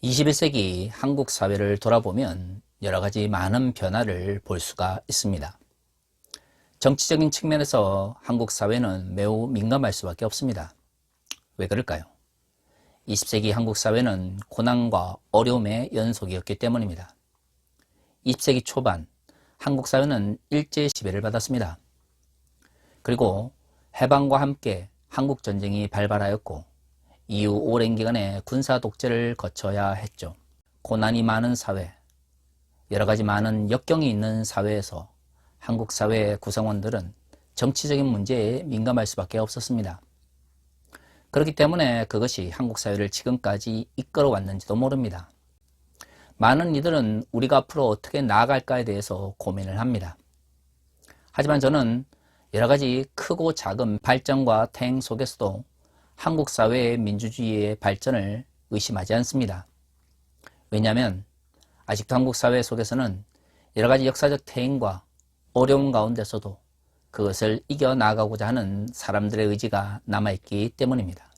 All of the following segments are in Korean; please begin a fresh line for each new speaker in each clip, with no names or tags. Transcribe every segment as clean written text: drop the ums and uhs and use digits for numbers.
21세기 한국 사회를 돌아보면 여러 가지 많은 변화를 볼 수가 있습니다. 정치적인 측면에서 한국 사회는 매우 민감할 수밖에 없습니다. 왜 그럴까요? 20세기 한국 사회는 고난과 어려움의 연속이었기 때문입니다. 20세기 초반 한국 사회는 일제 지배를 받았습니다. 그리고 해방과 함께 한국 전쟁이 발발하였고 이후 오랜 기간의 군사 독재를 거쳐야 했죠. 고난이 많은 사회, 여러 가지 많은 역경이 있는 사회에서 한국 사회의 구성원들은 정치적인 문제에 민감할 수밖에 없었습니다. 그렇기 때문에 그것이 한국 사회를 지금까지 이끌어 왔는지도 모릅니다. 많은 이들은 우리가 앞으로 어떻게 나아갈까에 대해서 고민을 합니다. 하지만 저는 여러 가지 크고 작은 발전과 퇴행 속에서도 한국 사회의 민주주의의 발전을 의심하지 않습니다. 왜냐하면 아직도 한국 사회 속에서는 여러 가지 역사적 퇴행과 어려움 가운데서도 그것을 이겨나가고자 하는 사람들의 의지가 남아있기 때문입니다.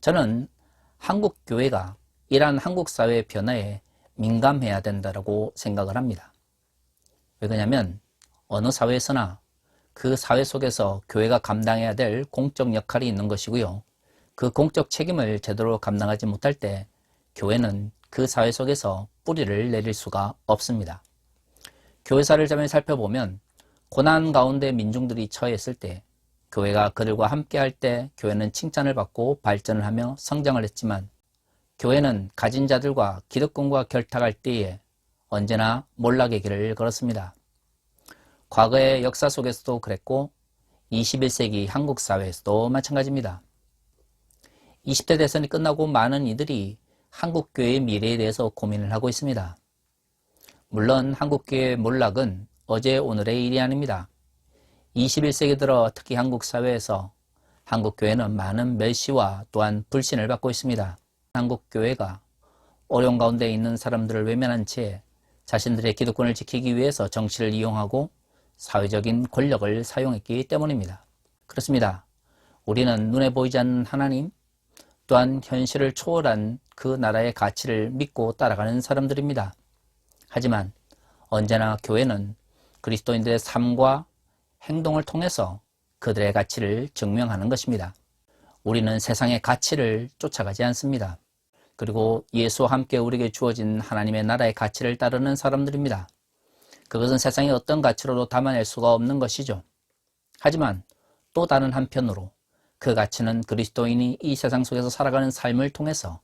저는 한국 교회가 이러한 한국 사회의 변화에 민감해야 된다고 생각을 합니다. 왜 그러냐면 어느 사회에서나 그 사회 속에서 교회가 감당해야 될 공적 역할이 있는 것이고요. 그 공적 책임을 제대로 감당하지 못할 때 교회는 그 사회 속에서 뿌리를 내릴 수가 없습니다. 교회사를 좀 살펴보면 고난 가운데 민중들이 처했을 때 교회가 그들과 함께 할 때 교회는 칭찬을 받고 발전을 하며 성장을 했지만 교회는 가진 자들과 기득권과 결탁할 때에 언제나 몰락의 길을 걸었습니다. 과거의 역사 속에서도 그랬고 21세기 한국 사회에서도 마찬가지입니다. 20대 대선이 끝나고 많은 이들이 한국교회의 미래에 대해서 고민을 하고 있습니다. 물론 한국교회의 몰락은 어제 오늘의 일이 아닙니다. 21세기 들어 특히 한국 사회에서 한국교회는 많은 멸시와 또한 불신을 받고 있습니다. 한국교회가 어려운 가운데 있는 사람들을 외면한 채 자신들의 기득권을 지키기 위해서 정치를 이용하고 사회적인 권력을 사용했기 때문입니다. 그렇습니다. 우리는 눈에 보이지 않는 하나님 또한 현실을 초월한 그 나라의 가치를 믿고 따라가는 사람들입니다. 하지만 언제나 교회는 그리스도인들의 삶과 행동을 통해서 그들의 가치를 증명하는 것입니다. 우리는 세상의 가치를 쫓아가지 않습니다. 그리고 예수와 함께 우리에게 주어진 하나님의 나라의 가치를 따르는 사람들입니다. 그것은 세상의 어떤 가치로도 담아낼 수가 없는 것이죠. 하지만 또 다른 한편으로 그 가치는 그리스도인이 이 세상 속에서 살아가는 삶을 통해서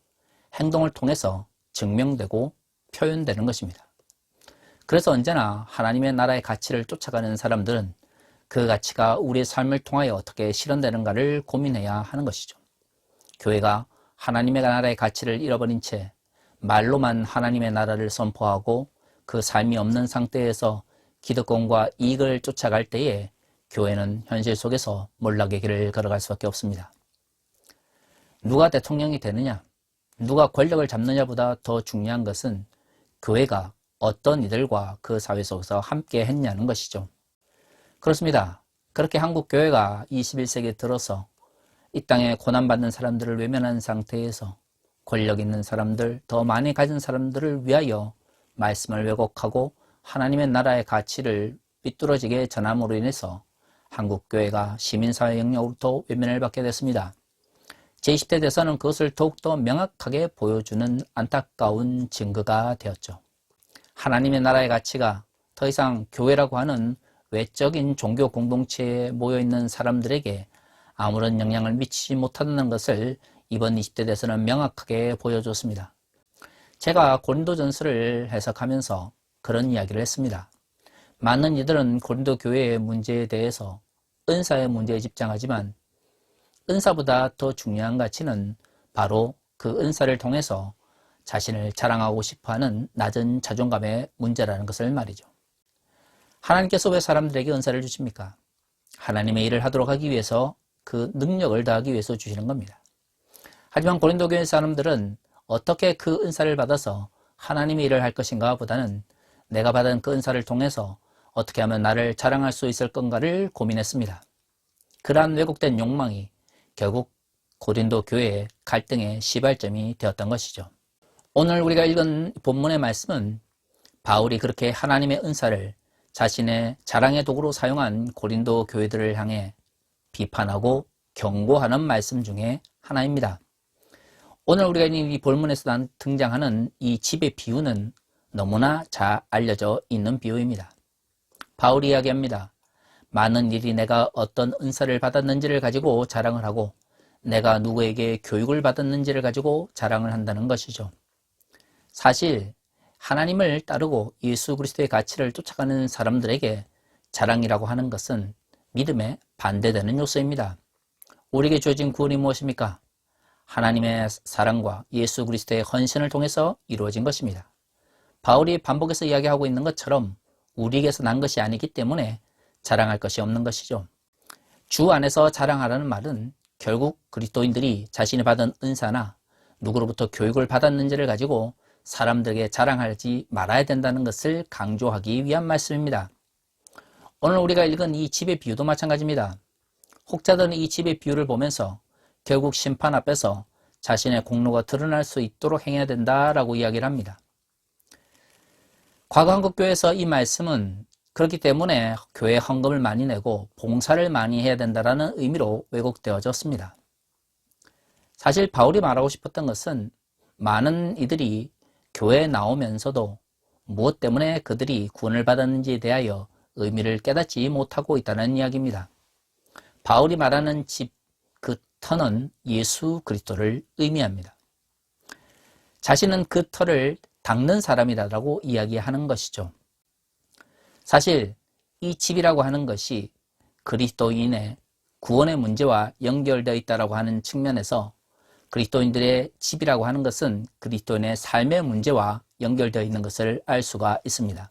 행동을 통해서 증명되고 표현되는 것입니다. 그래서 언제나 하나님의 나라의 가치를 쫓아가는 사람들은 그 가치가 우리의 삶을 통하여 어떻게 실현되는가를 고민해야 하는 것이죠. 교회가 하나님의 나라의 가치를 잃어버린 채 말로만 하나님의 나라를 선포하고 그 삶이 없는 상태에서 기득권과 이익을 쫓아갈 때에 교회는 현실 속에서 몰락의 길을 걸어갈 수밖에 없습니다. 누가 대통령이 되느냐, 누가 권력을 잡느냐보다 더 중요한 것은 교회가 어떤 이들과 그 사회 속에서 함께 했냐는 것이죠. 그렇습니다. 그렇게 한국 교회가 21세기에 들어서 이 땅에 고난받는 사람들을 외면한 상태에서 권력 있는 사람들, 더 많이 가진 사람들을 위하여 말씀을 왜곡하고 하나님의 나라의 가치를 삐뚤어지게 전함으로 인해서 한국교회가 시민사회 영역으로부터 외면을 받게 됐습니다. 제20대 대선은 그것을 더욱더 명확하게 보여주는 안타까운 증거가 되었죠. 하나님의 나라의 가치가 더 이상 교회라고 하는 외적인 종교 공동체에 모여있는 사람들에게 아무런 영향을 미치지 못한다는 것을 이번 20대 대선은 명확하게 보여줬습니다. 제가 고린도전서를 해석하면서 그런 이야기를 했습니다. 많은 이들은 고린도 교회의 문제에 대해서 은사의 문제에 집중하지만 은사보다 더 중요한 가치는 바로 그 은사를 통해서 자신을 자랑하고 싶어하는 낮은 자존감의 문제라는 것을 말이죠. 하나님께서 왜 사람들에게 은사를 주십니까? 하나님의 일을 하도록 하기 위해서 그 능력을 다하기 위해서 주시는 겁니다. 하지만 고린도 교회 사람들은 어떻게 그 은사를 받아서 하나님의 일을 할 것인가 보다는 내가 받은 그 은사를 통해서 어떻게 하면 나를 자랑할 수 있을 건가를 고민했습니다. 그러한 왜곡된 욕망이 결국 고린도 교회의 갈등의 시발점이 되었던 것이죠. 오늘 우리가 읽은 본문의 말씀은 바울이 그렇게 하나님의 은사를 자신의 자랑의 도구로 사용한 고린도 교회들을 향해 비판하고 경고하는 말씀 중에 하나입니다. 오늘 우리가 이 본문에서 등장하는 이 집의 비유는 너무나 잘 알려져 있는 비유입니다. 바울이 이야기합니다. 많은 일이 내가 어떤 은사를 받았는지를 가지고 자랑을 하고 내가 누구에게 교육을 받았는지를 가지고 자랑을 한다는 것이죠. 사실 하나님을 따르고 예수 그리스도의 가치를 쫓아가는 사람들에게 자랑이라고 하는 것은 믿음에 반대되는 요소입니다. 우리에게 주어진 구원이 무엇입니까? 하나님의 사랑과 예수 그리스도의 헌신을 통해서 이루어진 것입니다. 바울이 반복해서 이야기하고 있는 것처럼 우리에게서 난 것이 아니기 때문에 자랑할 것이 없는 것이죠. 주 안에서 자랑하라는 말은 결국 그리스도인들이 자신이 받은 은사나 누구로부터 교육을 받았는지를 가지고 사람들에게 자랑하지 말아야 된다는 것을 강조하기 위한 말씀입니다. 오늘 우리가 읽은 이 집의 비유도 마찬가지입니다. 혹자들은 이 집의 비유를 보면서 결국 심판 앞에서 자신의 공로가 드러날 수 있도록 행해야 된다라고 이야기를 합니다. 과거 한국교회에서 이 말씀은 그렇기 때문에 교회 헌금을 많이 내고 봉사를 많이 해야 된다는 의미로 왜곡되어졌습니다. 사실 바울이 말하고 싶었던 것은 많은 이들이 교회에 나오면서도 무엇 때문에 그들이 구원을 받았는지에 대하여 의미를 깨닫지 못하고 있다는 이야기입니다. 바울이 말하는 집, 그 터는 예수 그리스도를 의미합니다. 자신은 그 터를 닦는 사람이라고 이야기하는 것이죠. 사실 이 집이라고 하는 것이 그리스도인의 구원의 문제와 연결되어 있다고 하는 측면에서 그리스도인들의 집이라고 하는 것은 그리스도인의 삶의 문제와 연결되어 있는 것을 알 수가 있습니다.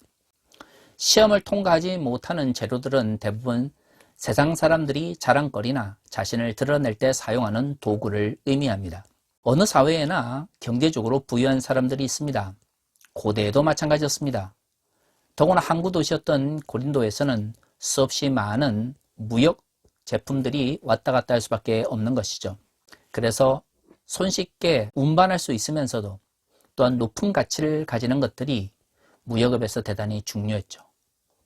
시험을 통과하지 못하는 재료들은 대부분 세상 사람들이 자랑거리나 자신을 드러낼 때 사용하는 도구를 의미합니다. 어느 사회에나 경제적으로 부유한 사람들이 있습니다. 고대에도 마찬가지였습니다. 더구나 항구 도시였던 고린도에서는 수없이 많은 무역 제품들이 왔다 갔다 할 수밖에 없는 것이죠. 그래서 손쉽게 운반할 수 있으면서도 또한 높은 가치를 가지는 것들이 무역업에서 대단히 중요했죠.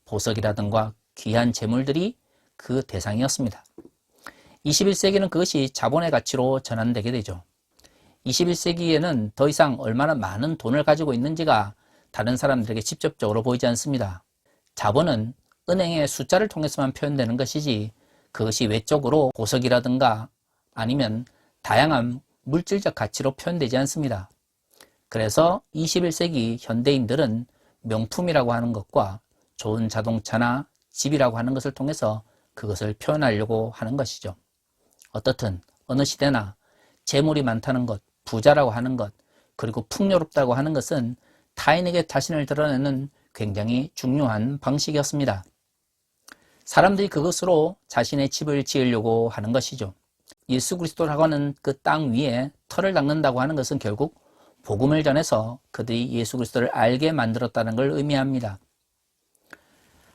보석이라든가 귀한 재물들이 그 대상이었습니다. 21세기는 그것이 자본의 가치로 전환되게 되죠. 21세기에는 더 이상 얼마나 많은 돈을 가지고 있는지가 다른 사람들에게 직접적으로 보이지 않습니다. 자본은 은행의 숫자를 통해서만 표현되는 것이지 그것이 외적으로 보석이라든가 아니면 다양한 물질적 가치로 표현되지 않습니다. 그래서 21세기 현대인들은 명품이라고 하는 것과 좋은 자동차나 집이라고 하는 것을 통해서 그것을 표현하려고 하는 것이죠. 어떻든 어느 시대나 재물이 많다는 것, 부자라고 하는 것, 그리고 풍요롭다고 하는 것은 타인에게 자신을 드러내는 굉장히 중요한 방식이었습니다. 사람들이 그것으로 자신의 집을 지으려고 하는 것이죠. 예수 그리스도라고 하는 그 땅 위에 터를 닦는다고 하는 것은 결국 복음을 전해서 그들이 예수 그리스도를 알게 만들었다는 걸 의미합니다.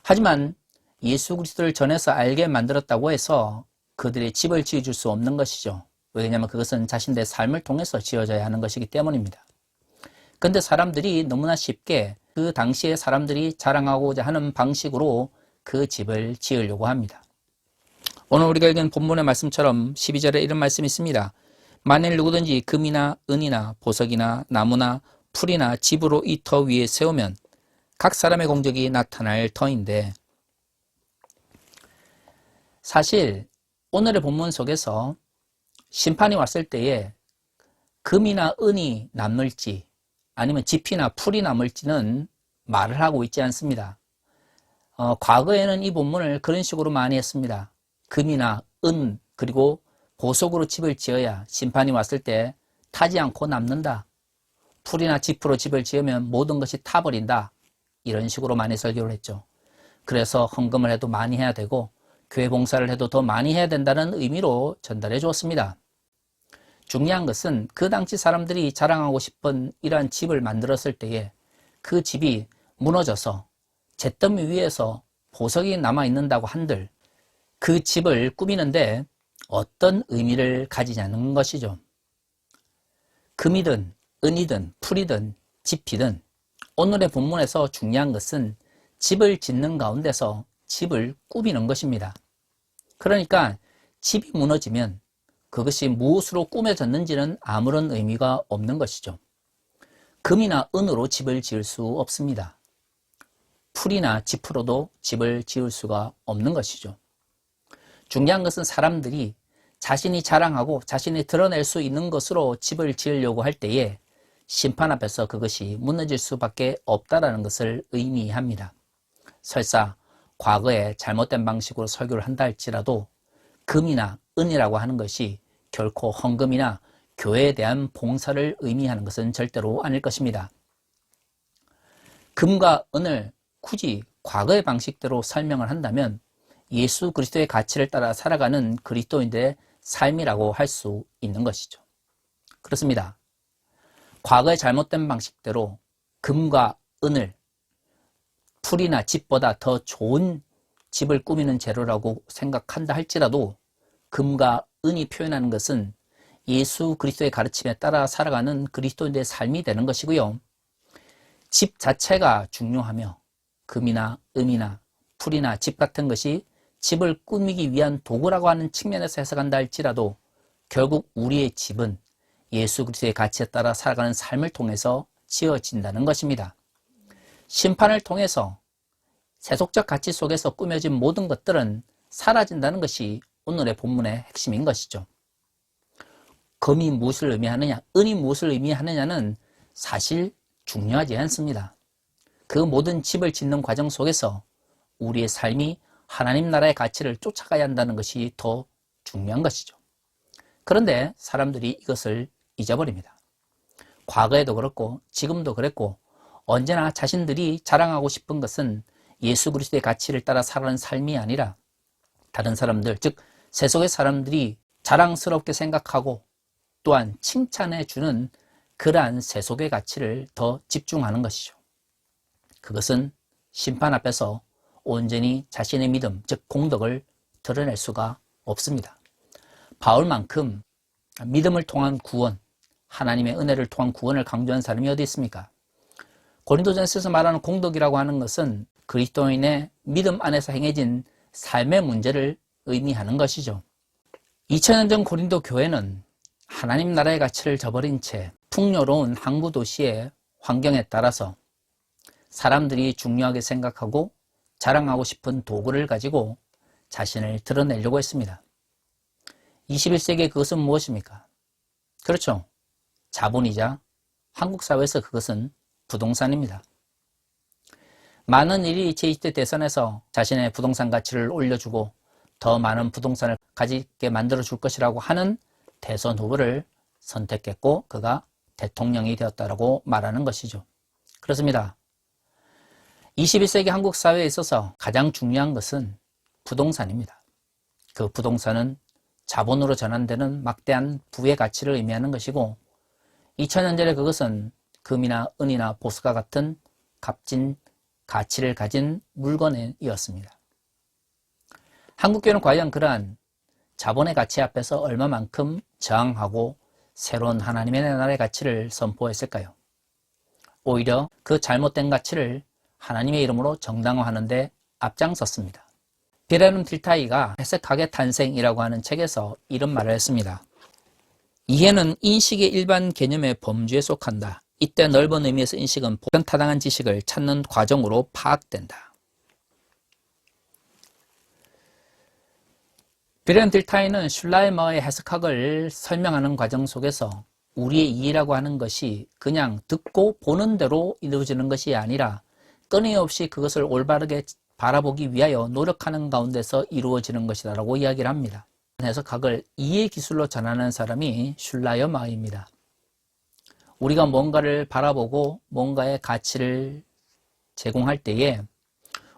하지만 예수 그리스도를 전해서 알게 만들었다고 해서 그들의 집을 지어줄 수 없는 것이죠. 왜냐하면 그것은 자신들의 삶을 통해서 지어져야 하는 것이기 때문입니다. 그런데 사람들이 너무나 쉽게 그 당시에 사람들이 자랑하고자 하는 방식으로 그 집을 지으려고 합니다. 오늘 우리가 읽은 본문의 말씀처럼 12절에 이런 말씀이 있습니다. 만일 누구든지 금이나 은이나 보석이나 나무나 풀이나 집으로 이 터 위에 세우면 각 사람의 공적이 나타날 터인데, 사실 오늘의 본문 속에서 심판이 왔을 때에 금이나 은이 남을지 아니면 집이나 풀이 남을지는 말을 하고 있지 않습니다. 과거에는 이 본문을 그런 식으로 많이 했습니다. 금이나 은 그리고 보석으로 집을 지어야 심판이 왔을 때 타지 않고 남는다. 풀이나 짚으로 집을 지으면 모든 것이 타버린다. 이런 식으로 많이 설교를 했죠. 그래서 헌금을 해도 많이 해야 되고 교회 봉사를 해도 더 많이 해야 된다는 의미로 전달해 주었습니다. 중요한 것은 그 당시 사람들이 자랑하고 싶은 이러한 집을 만들었을 때에 그 집이 무너져서 잿더미 위에서 보석이 남아있는다고 한들 그 집을 꾸미는데 어떤 의미를 가지냐는 것이죠. 금이든 은이든 풀이든 집이든 오늘의 본문에서 중요한 것은 집을 짓는 가운데서 집을 꾸미는 것입니다. 그러니까 집이 무너지면 그것이 무엇으로 꾸며졌는지는 아무런 의미가 없는 것이죠. 금이나 은으로 집을 지을 수 없습니다. 풀이나 지프로도 집을 지을 수가 없는 것이죠. 중요한 것은 사람들이 자신이 자랑하고 자신이 드러낼 수 있는 것으로 집을 지으려고 할 때에 심판 앞에서 그것이 무너질 수밖에 없다는 것을 의미합니다. 설사 과거에 잘못된 방식으로 설교를 한다 할지라도 금이나 은이라고 하는 것이 결코 헌금이나 교회에 대한 봉사를 의미하는 것은 절대로 아닐 것입니다. 금과 은을 굳이 과거의 방식대로 설명을 한다면 예수 그리스도의 가치를 따라 살아가는 그리스도인들의 삶이라고 할 수 있는 것이죠. 그렇습니다. 과거의 잘못된 방식대로 금과 은을 풀이나 집보다 더 좋은 집을 꾸미는 재료라고 생각한다 할지라도 금과 은이 표현하는 것은 예수 그리스도의 가르침에 따라 살아가는 그리스도인들의 삶이 되는 것이고요. 집 자체가 중요하며 금이나 은이나 풀이나 집 같은 것이 집을 꾸미기 위한 도구라고 하는 측면에서 해석한다 할지라도 결국 우리의 집은 예수 그리스도의 가치에 따라 살아가는 삶을 통해서 지어진다는 것입니다. 심판을 통해서 세속적 가치 속에서 꾸며진 모든 것들은 사라진다는 것이 오늘의 본문의 핵심인 것이죠. 금이 무엇을 의미하느냐, 은이 무엇을 의미하느냐는 사실 중요하지 않습니다. 그 모든 집을 짓는 과정 속에서 우리의 삶이 하나님 나라의 가치를 쫓아가야 한다는 것이 더 중요한 것이죠. 그런데 사람들이 이것을 잊어버립니다. 과거에도 그렇고 지금도 그랬고 언제나 자신들이 자랑하고 싶은 것은 예수 그리스도의 가치를 따라 살아가는 삶이 아니라 다른 사람들, 즉 세속의 사람들이 자랑스럽게 생각하고 또한 칭찬해 주는 그러한 세속의 가치를 더 집중하는 것이죠. 그것은 심판 앞에서 온전히 자신의 믿음, 즉 공덕을 드러낼 수가 없습니다. 바울만큼 믿음을 통한 구원, 하나님의 은혜를 통한 구원을 강조한 사람이 어디 있습니까? 고린도전서에서 말하는 공덕이라고 하는 것은 그리스도인의 믿음 안에서 행해진 삶의 문제를 의미하는 것이죠. 2000년 전 고린도 교회는 하나님 나라의 가치를 저버린 채 풍요로운 항구 도시의 환경에 따라서 사람들이 중요하게 생각하고 자랑하고 싶은 도구를 가지고 자신을 드러내려고 했습니다. 21세기에 그것은 무엇입니까? 그렇죠. 자본이자 한국 사회에서 그것은 부동산입니다. 많은 일이 제20대 대선에서 자신의 부동산 가치를 올려주고 더 많은 부동산을 가지게 만들어줄 것이라고 하는 대선 후보를 선택했고 그가 대통령이 되었다고 말하는 것이죠. 그렇습니다. 21세기 한국 사회에 있어서 가장 중요한 것은 부동산입니다. 그 부동산은 자본으로 전환되는 막대한 부의 가치를 의미하는 것이고 2000년 전에 그것은 금이나 은이나 보석과 같은 값진 가치를 가진 물건이었습니다. 한국교회는 과연 그러한 자본의 가치 앞에서 얼마만큼 저항하고 새로운 하나님의 나라의 가치를 선포했을까요? 오히려 그 잘못된 가치를 하나님의 이름으로 정당화하는 데 앞장섰습니다. 비레눔 딜타이가 해석학의 탄생이라고 하는 책에서 이런 말을 했습니다. 이해는 인식의 일반 개념의 범주에 속한다. 이때 넓은 의미에서 인식은 보편타당한 지식을 찾는 과정으로 파악된다. 비레눔 딜타이는 슐라이머의 해석학을 설명하는 과정 속에서 우리의 이해라고 하는 것이 그냥 듣고 보는 대로 이루어지는 것이 아니라 끊임없이 그것을 올바르게 바라보기 위하여 노력하는 가운데서 이루어지는 것이라고 이야기를 합니다. 해석학을 이해 기술로 전하는 사람이 슐라이머입니다. 우리가 뭔가를 바라보고 뭔가의 가치를 제공할 때에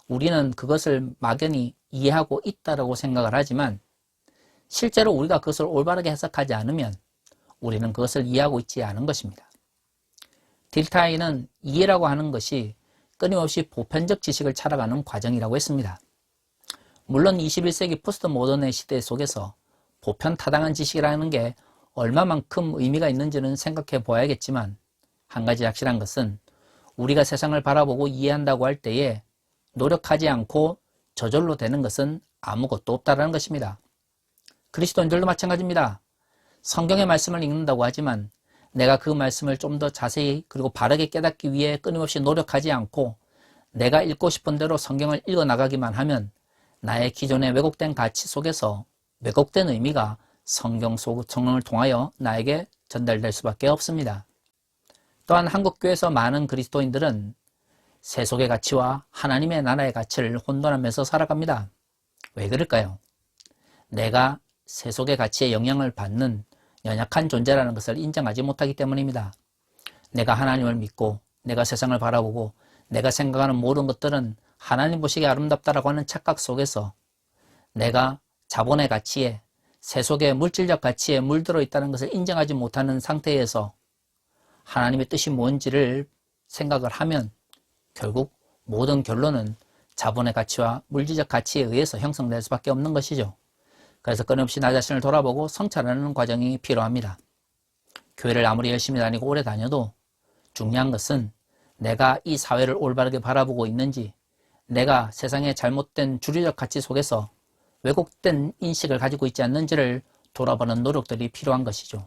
우리는 그것을 막연히 이해하고 있다고 생각을 하지만 실제로 우리가 그것을 올바르게 해석하지 않으면 우리는 그것을 이해하고 있지 않은 것입니다. 딜타이는 이해라고 하는 것이 끊임없이 보편적 지식을 찾아가는 과정이라고 했습니다. 물론 21세기 포스트 모던의 시대 속에서 보편 타당한 지식이라는 게 얼마만큼 의미가 있는지는 생각해 보아야겠지만 한 가지 확실한 것은 우리가 세상을 바라보고 이해한다고 할 때에 노력하지 않고 저절로 되는 것은 아무것도 없다는 것입니다. 그리스도인들도 마찬가지입니다. 성경의 말씀을 읽는다고 하지만 내가 그 말씀을 좀 더 자세히 그리고 바르게 깨닫기 위해 끊임없이 노력하지 않고 내가 읽고 싶은 대로 성경을 읽어 나가기만 하면 나의 기존의 왜곡된 가치 속에서 왜곡된 의미가 성경을 통하여 나에게 전달될 수밖에 없습니다. 또한 한국교회에서 많은 그리스도인들은 세속의 가치와 하나님의 나라의 가치를 혼돈하면서 살아갑니다. 왜 그럴까요? 내가 세속의 가치에 영향을 받는 연약한 존재라는 것을 인정하지 못하기 때문입니다. 내가 하나님을 믿고 내가 세상을 바라보고 내가 생각하는 모든 것들은 하나님 보시기에 아름답다라고 하는 착각 속에서 내가 자본의 가치에 세속의 물질적 가치에 물들어 있다는 것을 인정하지 못하는 상태에서 하나님의 뜻이 뭔지를 생각을 하면 결국 모든 결론은 자본의 가치와 물질적 가치에 의해서 형성될 수밖에 없는 것이죠. 그래서 끊임없이 나 자신을 돌아보고 성찰하는 과정이 필요합니다. 교회를 아무리 열심히 다니고 오래 다녀도 중요한 것은 내가 이 사회를 올바르게 바라보고 있는지, 내가 세상의 잘못된 주류적 가치 속에서 왜곡된 인식을 가지고 있지 않는지를 돌아보는 노력들이 필요한 것이죠.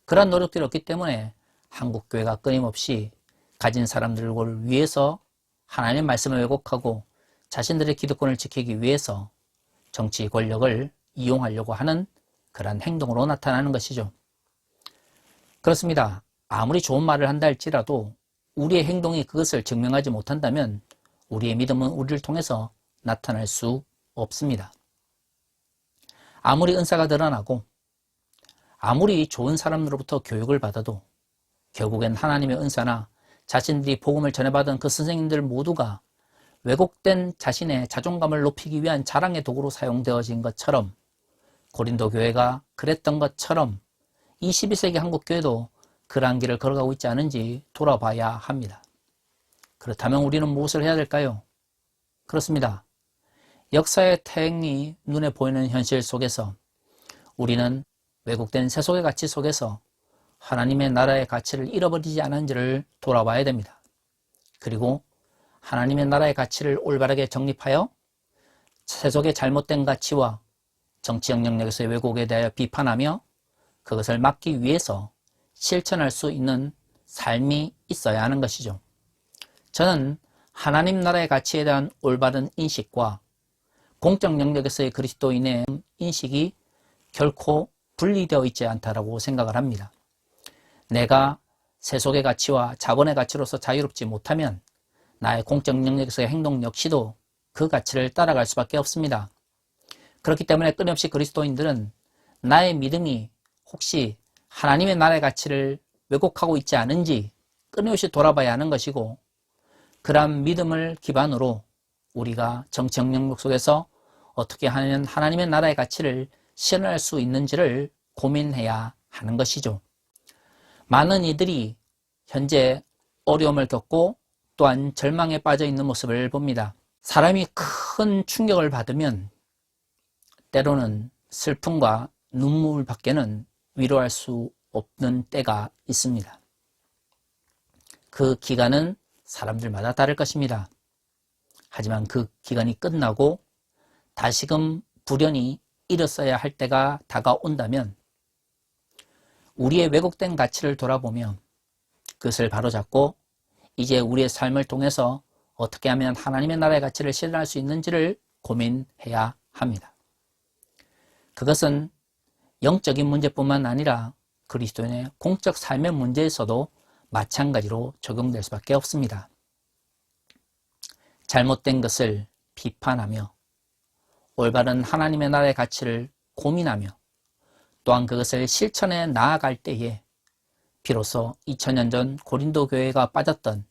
그런 노력들이 없기 때문에 한국교회가 끊임없이 가진 사람들을 위해서 하나님의 말씀을 왜곡하고 자신들의 기득권을 지키기 위해서 정치 권력을 이용하려고 하는 그런 행동으로 나타나는 것이죠. 그렇습니다. 아무리 좋은 말을 한다 할지라도 우리의 행동이 그것을 증명하지 못한다면 우리의 믿음은 우리를 통해서 나타날 수 없습니다. 아무리 은사가 드러나고 아무리 좋은 사람으로부터 교육을 받아도 결국엔 하나님의 은사나 자신들이 복음을 전해받은 그 선생님들 모두가 왜곡된 자신의 자존감을 높이기 위한 자랑의 도구로 사용되어진 것처럼 고린도 교회가 그랬던 것처럼 21세기 한국 교회도 그러한 길을 걸어가고 있지 않은지 돌아봐야 합니다. 그렇다면 우리는 무엇을 해야 될까요? 그렇습니다. 역사의 태행이 눈에 보이는 현실 속에서 우리는 왜곡된 세속의 가치 속에서 하나님의 나라의 가치를 잃어버리지 않은지를 돌아봐야 됩니다. 그리고 하나님의 나라의 가치를 올바르게 정립하여 세속의 잘못된 가치와 정치 영향력에서의 왜곡에 대하여 비판하며 그것을 막기 위해서 실천할 수 있는 삶이 있어야 하는 것이죠. 저는 하나님 나라의 가치에 대한 올바른 인식과 공적 영역에서의 그리스도인의 인식이 결코 분리되어 있지 않다고 생각을 합니다. 내가 세속의 가치와 자본의 가치로서 자유롭지 못하면 나의 공적 영역에서의 행동 역시도 그 가치를 따라갈 수밖에 없습니다. 그렇기 때문에 끊임없이 그리스도인들은 나의 믿음이 혹시 하나님의 나라의 가치를 왜곡하고 있지 않은지 끊임없이 돌아봐야 하는 것이고, 그러한 믿음을 기반으로 우리가 정치 영역 속에서 어떻게 하면 하나님의 나라의 가치를 실현할 수 있는지를 고민해야 하는 것이죠. 많은 이들이 현재 어려움을 겪고 또한 절망에 빠져 있는 모습을 봅니다. 사람이 큰 충격을 받으면 때로는 슬픔과 눈물밖에는 위로할 수 없는 때가 있습니다. 그 기간은 사람들마다 다를 것입니다. 하지만 그 기간이 끝나고 다시금 불현이 일어서야 할 때가 다가온다면 우리의 왜곡된 가치를 돌아보며 그것을 바로잡고 이제 우리의 삶을 통해서 어떻게 하면 하나님의 나라의 가치를 실현할 수 있는지를 고민해야 합니다. 그것은 영적인 문제뿐만 아니라 그리스도인의 공적 삶의 문제에서도 마찬가지로 적용될 수밖에 없습니다. 잘못된 것을 비판하며 올바른 하나님의 나라의 가치를 고민하며 또한 그것을 실천해 나아갈 때에 비로소 2000년 전 고린도 교회가 빠졌던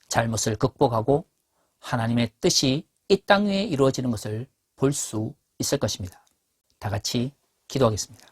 잘못을 극복하고 하나님의 뜻이 이 땅 위에 이루어지는 것을 볼 수 있을 것입니다. 다 같이 기도하겠습니다.